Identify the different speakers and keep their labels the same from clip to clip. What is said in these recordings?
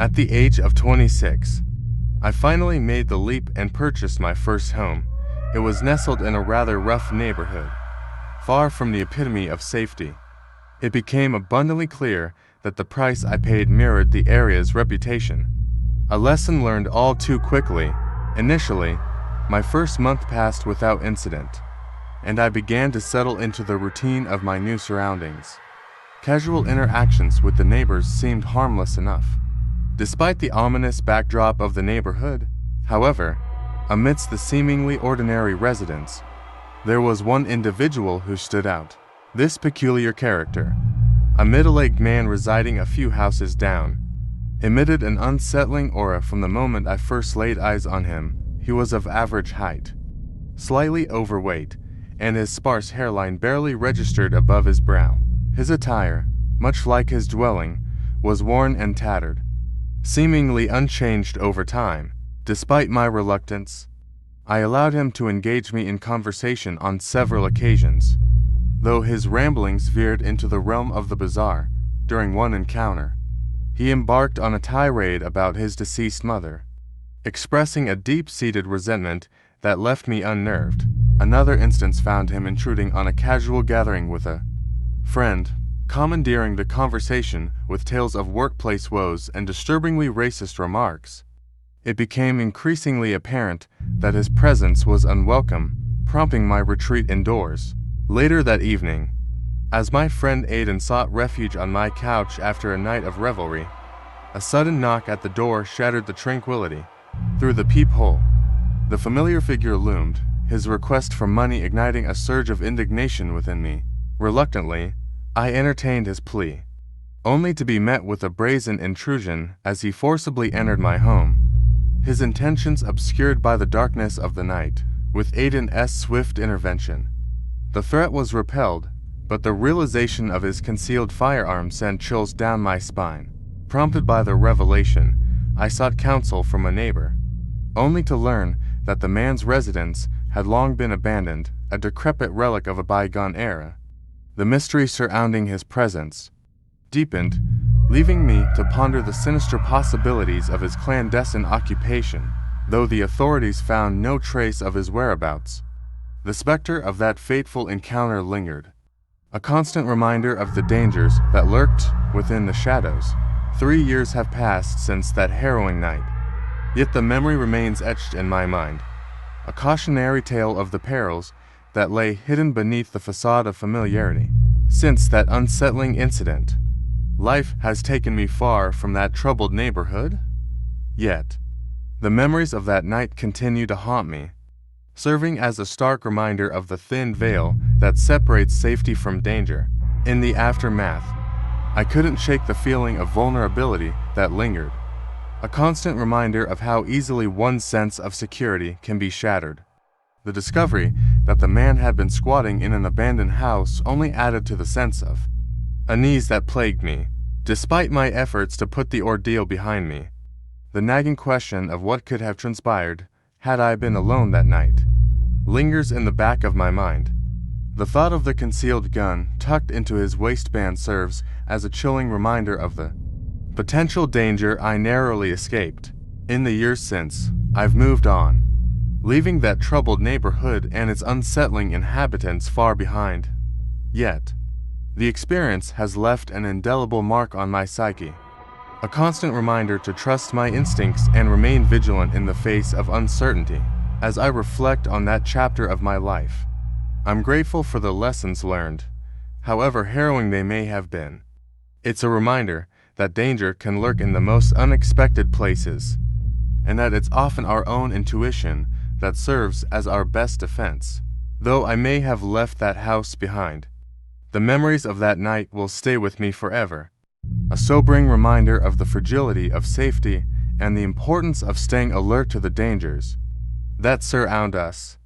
Speaker 1: At the age of 26, I finally made the leap and purchased my first home. It was nestled in a rather rough neighborhood, far from the epitome of safety. It became abundantly clear that the price I paid mirrored the area's reputation. A lesson learned all too quickly. Initially, my first month passed without incident, and I began to settle into the routine of my new surroundings. Casual interactions with the neighbors seemed harmless enough. Despite the ominous backdrop of the neighborhood, however, amidst the seemingly ordinary residents, there was one individual who stood out. This peculiar character, a middle-aged man residing a few houses down, emitted an unsettling aura from the moment I first laid eyes on him. He was of average height, slightly overweight, and his sparse hairline barely registered above his brow. His attire, much like his dwelling, was worn and tattered, seemingly unchanged over time. Despite my reluctance, I allowed him to engage me in conversation on several occasions, though his ramblings veered into the realm of the bizarre. During one encounter, he embarked on a tirade about his deceased mother, expressing a deep-seated resentment that left me unnerved. Another instance found him intruding on a casual gathering with a friend, commandeering the conversation with tales of workplace woes and disturbingly racist remarks. It became increasingly apparent that his presence was unwelcome, prompting my retreat indoors. Later that evening, as my friend Aidan sought refuge on my couch after a night of revelry, a sudden knock at the door shattered the tranquility. Through the peephole, the familiar figure loomed, his request for money igniting a surge of indignation within me. Reluctantly, I entertained his plea, only to be met with a brazen intrusion as he forcibly entered my home, his intentions obscured by the darkness of the night. With Aidan's swift intervention, the threat was repelled, but the realization of his concealed firearm sent chills down my spine. Prompted by the revelation, I sought counsel from a neighbor, only to learn that the man's residence had long been abandoned, a decrepit relic of a bygone era. The mystery surrounding his presence deepened, leaving me to ponder the sinister possibilities of his clandestine occupation. Though the authorities found no trace of his whereabouts, the specter of that fateful encounter lingered, a constant reminder of the dangers that lurked within the shadows. 3 years have passed since that harrowing night, yet the memory remains etched in my mind, a cautionary tale of the perils that lay hidden beneath the facade of familiarity. Since that unsettling incident, life has taken me far from that troubled neighborhood, yet the memories of that night continue to haunt me, serving as a stark reminder of the thin veil that separates safety from danger. In the aftermath, I couldn't shake the feeling of vulnerability that lingered, a constant reminder of how easily one's sense of security can be shattered. The discovery that the man had been squatting in an abandoned house only added to the sense of unease that plagued me. Despite my efforts to put the ordeal behind me, the nagging question of what could have transpired had I been alone that night lingers in the back of my mind. The thought of the concealed gun tucked into his waistband serves as a chilling reminder of the potential danger I narrowly escaped. In the years since, I've moved on, leaving that troubled neighborhood and its unsettling inhabitants far behind. Yet, the experience has left an indelible mark on my psyche, a constant reminder to trust my instincts and remain vigilant in the face of uncertainty. As I reflect on that chapter of my life, I'm grateful for the lessons learned, however harrowing they may have been. It's a reminder that danger can lurk in the most unexpected places, and that it's often our own intuition that serves as our best defense. Though I may have left that house behind, the memories of that night will stay with me forever, a sobering reminder of the fragility of safety and the importance of staying alert to the dangers that surround us.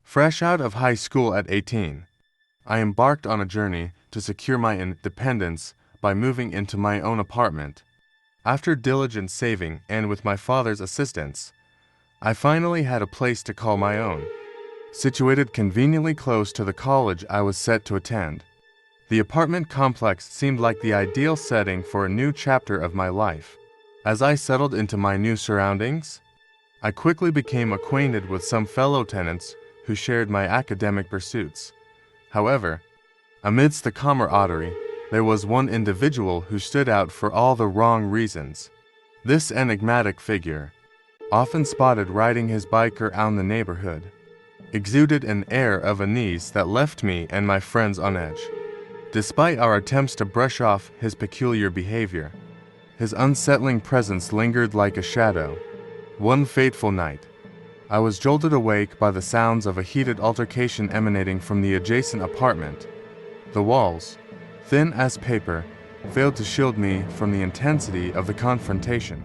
Speaker 1: Fresh out of high school at 18, I embarked on a journey to secure my independence by moving into my own apartment. After diligent saving and with my father's assistance, I finally had a place to call my own, situated conveniently close to the college I was set to attend. The apartment complex seemed like the ideal setting for a new chapter of my life. As I settled into my new surroundings, I quickly became acquainted with some fellow tenants who shared my academic pursuits. However, amidst the camaraderie, there was one individual who stood out for all the wrong reasons. This enigmatic figure, often spotted riding his bike around the neighborhood, exuded an air of unease that left me and my friends on edge. Despite our attempts to brush off his peculiar behavior, his unsettling presence lingered like a shadow. One fateful night, I was jolted awake by the sounds of a heated altercation emanating from the adjacent apartment. The walls, thin as paper, failed to shield me from the intensity of the confrontation.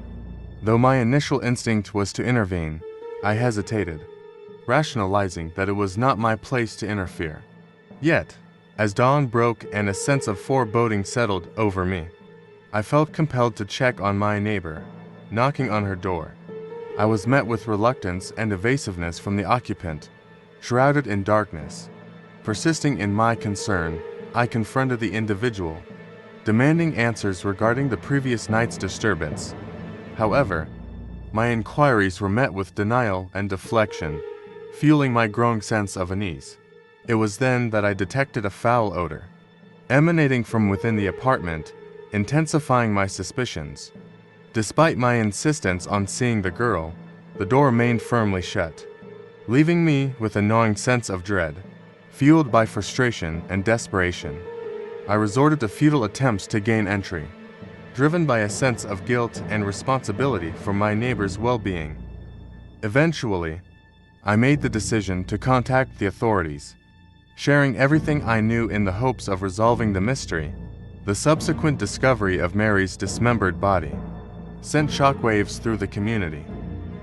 Speaker 1: Though my initial instinct was to intervene, I hesitated, rationalizing that it was not my place to interfere. Yet, as dawn broke and a sense of foreboding settled over me, I felt compelled to check on my neighbor. Knocking on her door, I was met with reluctance and evasiveness from the occupant, shrouded in darkness. Persisting in my concern, I confronted the individual, demanding answers regarding the previous night's disturbance. However, my inquiries were met with denial and deflection, fueling my growing sense of unease. It was then that I detected a foul odor, emanating from within the apartment, intensifying my suspicions. Despite my insistence on seeing the girl, the door remained firmly shut, leaving me with a gnawing sense of dread. Fueled by frustration and desperation, I resorted to futile attempts to gain entry, driven by a sense of guilt and responsibility for my neighbor's well-being. Eventually, I made the decision to contact the authorities, sharing everything I knew in the hopes of resolving the mystery. The subsequent discovery of Mary's dismembered body sent shockwaves through the community,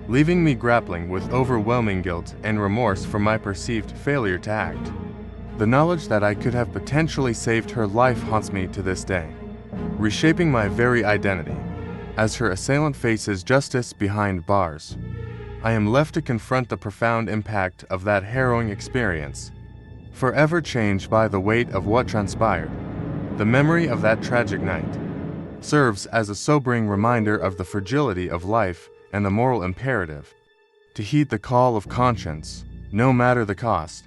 Speaker 1: leaving me grappling with overwhelming guilt and remorse for my perceived failure to act. The knowledge that I could have potentially saved her life haunts me to this day, reshaping my very identity. As her assailant faces justice behind bars, I am left to confront the profound impact of that harrowing experience, forever changed by the weight of what transpired. The memory of that tragic night serves as a sobering reminder of the fragility of life and the moral imperative to heed the call of conscience, no matter the cost.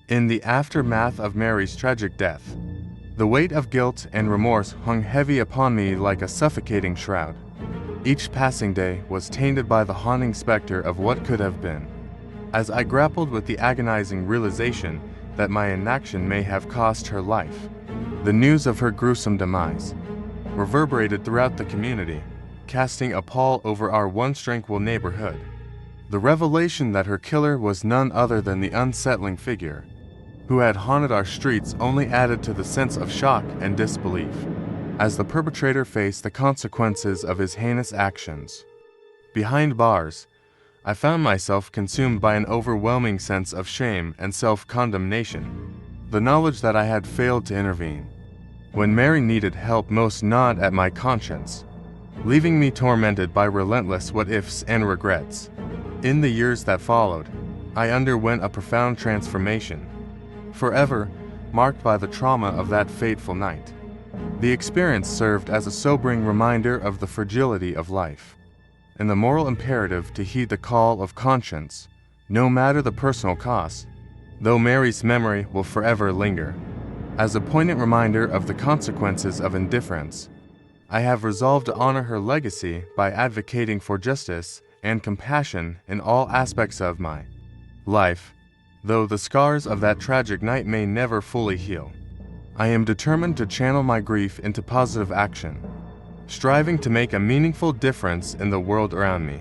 Speaker 1: In the aftermath of Mary's tragic death, the weight of guilt and remorse hung heavy upon me like a suffocating shroud. Each passing day was tainted by the haunting specter of what could have been. As I grappled with the agonizing realization that my inaction may have cost her life, the news of her gruesome demise reverberated throughout the community, casting a pall over our once tranquil neighborhood. The revelation that her killer was none other than the unsettling figure who had haunted our streets only added to the sense of shock and disbelief, as the perpetrator faced the consequences of his heinous actions. Behind bars, I found myself consumed by an overwhelming sense of shame and self-condemnation. The knowledge that I had failed to intervene when Mary needed help most gnawed at my conscience, leaving me tormented by relentless what-ifs and regrets. In the years that followed, I underwent a profound transformation, forever marked by the trauma of that fateful night. The experience served as a sobering reminder of the fragility of life and the moral imperative to heed the call of conscience, no matter the personal cost. Though Mary's memory will forever linger as a poignant reminder of the consequences of indifference, I have resolved to honor her legacy by advocating for justice and compassion in all aspects of my life. Though the scars of that tragic night may never fully heal, I am determined to channel my grief into positive action, striving to make a meaningful difference in the world around me.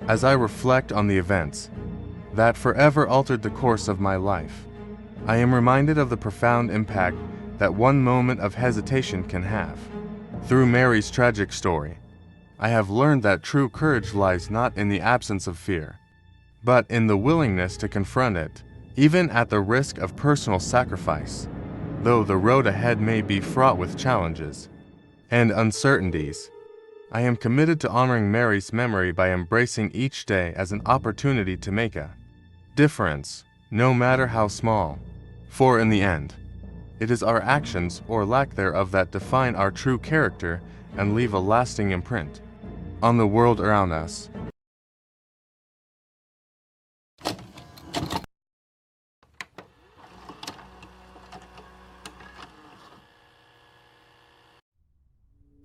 Speaker 1: As I reflect on the events that forever altered the course of my life, I am reminded of the profound impact that one moment of hesitation can have. Through Mary's tragic story, I have learned that true courage lies not in the absence of fear, but in the willingness to confront it, even at the risk of personal sacrifice. Though the road ahead may be fraught with challenges and uncertainties, I am committed to honoring Mary's memory by embracing each day as an opportunity to make a difference, no matter how small. For in the end, it is our actions or lack thereof that define our true character and leave a lasting imprint on the world around us.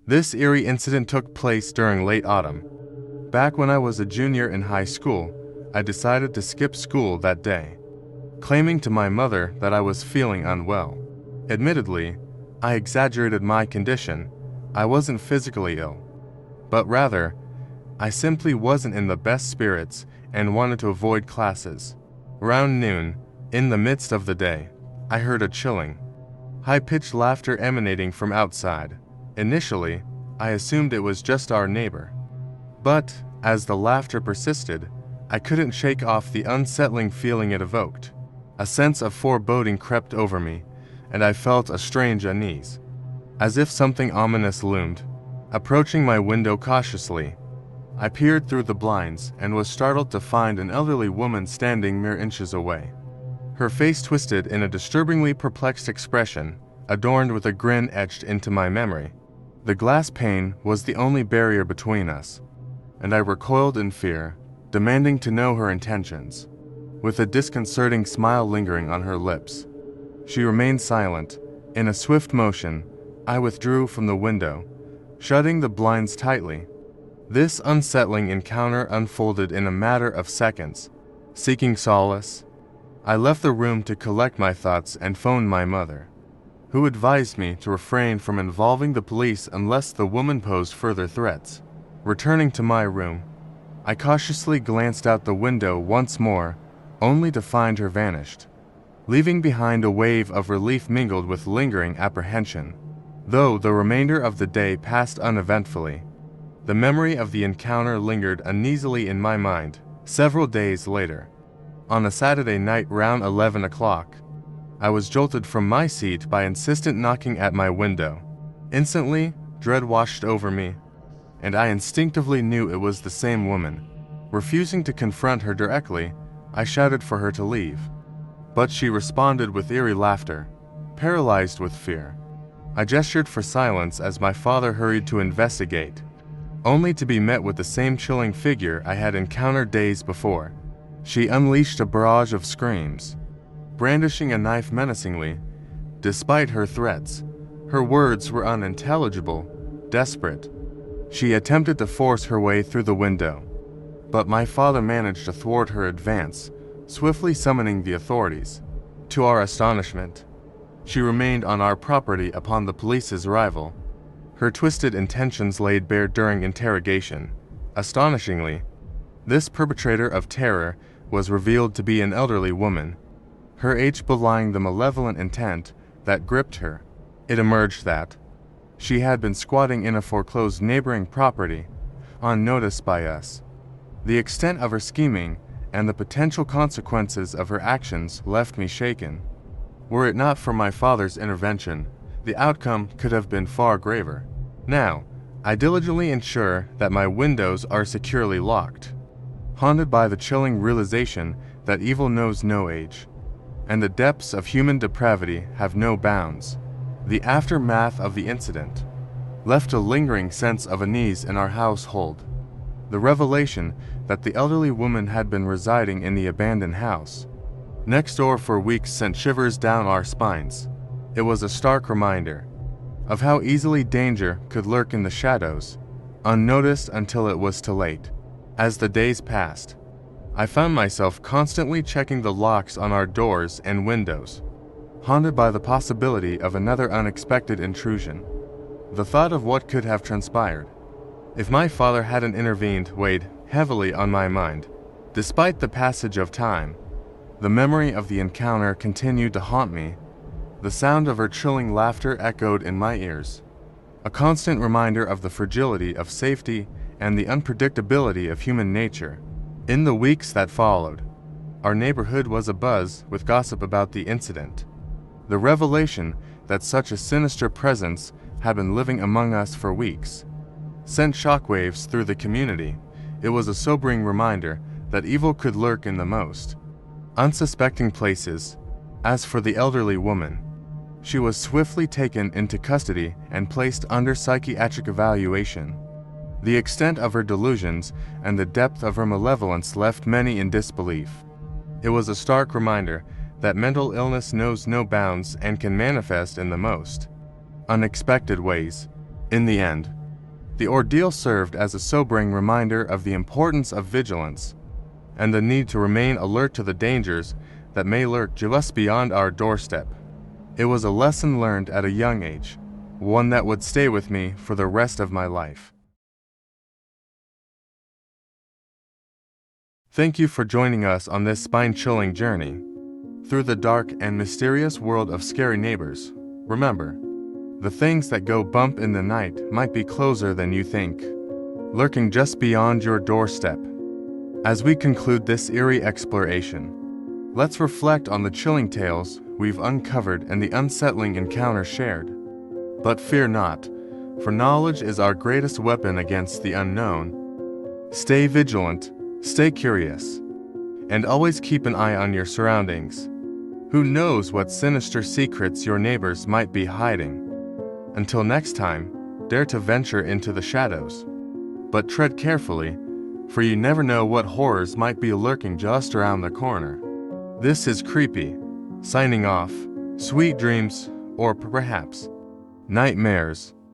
Speaker 1: This eerie incident took place during late autumn. Back when I was a junior in high school, I decided to skip school that day, claiming to my mother that I was feeling unwell. Admittedly, I exaggerated my condition. I wasn't physically ill, but rather, I simply wasn't in the best spirits and wanted to avoid classes. Around noon, in the midst of the day, I heard a chilling, high-pitched laughter emanating from outside. Initially, I assumed it was just our neighbor. But, as the laughter persisted, I couldn't shake off the unsettling feeling it evoked. A sense of foreboding crept over me, and I felt a strange unease, as if something ominous loomed. Approaching my window cautiously, I peered through the blinds and was startled to find an elderly woman standing mere inches away. Her face twisted in a disturbingly perplexed expression, adorned with a grin etched into my memory. The glass pane was the only barrier between us, and I recoiled in fear, demanding to know her intentions. With a disconcerting smile lingering on her lips, she remained silent. In a swift motion, I withdrew from the window, shutting the blinds tightly. This unsettling encounter unfolded in a matter of seconds. Seeking solace, I left the room to collect my thoughts and phoned my mother, who advised me to refrain from involving the police unless the woman posed further threats. Returning to my room, I cautiously glanced out the window once more, only to find her vanished, leaving behind a wave of relief mingled with lingering apprehension. Though the remainder of the day passed uneventfully, the memory of the encounter lingered uneasily in my mind. Several days later, on a Saturday night round 11 o'clock, I was jolted from my seat by insistent knocking at my window. Instantly, dread washed over me, and I instinctively knew it was the same woman. Refusing to confront her directly, I shouted for her to leave. But she responded with eerie laughter, paralyzed with fear. I gestured for silence as my father hurried to investigate, only to be met with the same chilling figure I had encountered days before. She unleashed a barrage of screams, brandishing a knife menacingly. Despite her threats, her words were unintelligible. Desperate, she attempted to force her way through the window, but my father managed to thwart her advance, swiftly summoning the authorities. To our astonishment, she remained on our property upon the police's arrival, her twisted intentions laid bare during interrogation. Astonishingly, this perpetrator of terror was revealed to be an elderly woman, her age belying the malevolent intent that gripped her. It emerged that she had been squatting in a foreclosed neighboring property, unnoticed by us. The extent of her scheming and the potential consequences of her actions left me shaken. Were it not for my father's intervention, the outcome could have been far graver. Now, I diligently ensure that my windows are securely locked, haunted by the chilling realization that evil knows no age, and the depths of human depravity have no bounds. The aftermath of the incident left a lingering sense of unease in our household. The revelation that the elderly woman had been residing in the abandoned house next door for weeks sent shivers down our spines. It was a stark reminder of how easily danger could lurk in the shadows, unnoticed until it was too late. As the days passed, I found myself constantly checking the locks on our doors and windows, haunted by the possibility of another unexpected intrusion. The thought of what could have transpired if my father hadn't intervened weighed heavily on my mind. Despite the passage of time, the memory of the encounter continued to haunt me. The sound of her chilling laughter echoed in my ears, a constant reminder of the fragility of safety and the unpredictability of human nature. In the weeks that followed, our neighborhood was abuzz with gossip about the incident. The revelation that such a sinister presence had been living among us for weeks sent shockwaves through the community. It was a sobering reminder that evil could lurk in the most unsuspecting places. As for the elderly woman, she was swiftly taken into custody and placed under psychiatric evaluation. The extent of her delusions and the depth of her malevolence left many in disbelief. It was a stark reminder that mental illness knows no bounds and can manifest in the most unexpected ways. In the end, the ordeal served as a sobering reminder of the importance of vigilance and the need to remain alert to the dangers that may lurk just beyond our doorstep. It was a lesson learned at a young age, one that would stay with me for the rest of my life. Thank you for joining us on this spine-chilling journey through the dark and mysterious world of scary neighbors. Remember, the things that go bump in the night might be closer than you think, lurking just beyond your doorstep. As we conclude this eerie exploration, let's reflect on the chilling tales we've uncovered and the unsettling encounters shared. But fear not, for knowledge is our greatest weapon against the unknown. Stay vigilant, stay curious, and always keep an eye on your surroundings. Who knows what sinister secrets your neighbors might be hiding? Until next time, dare to venture into the shadows. But tread carefully, for you never know what horrors might be lurking just around the corner. This is Creepy, signing off. Sweet dreams, or perhaps nightmares.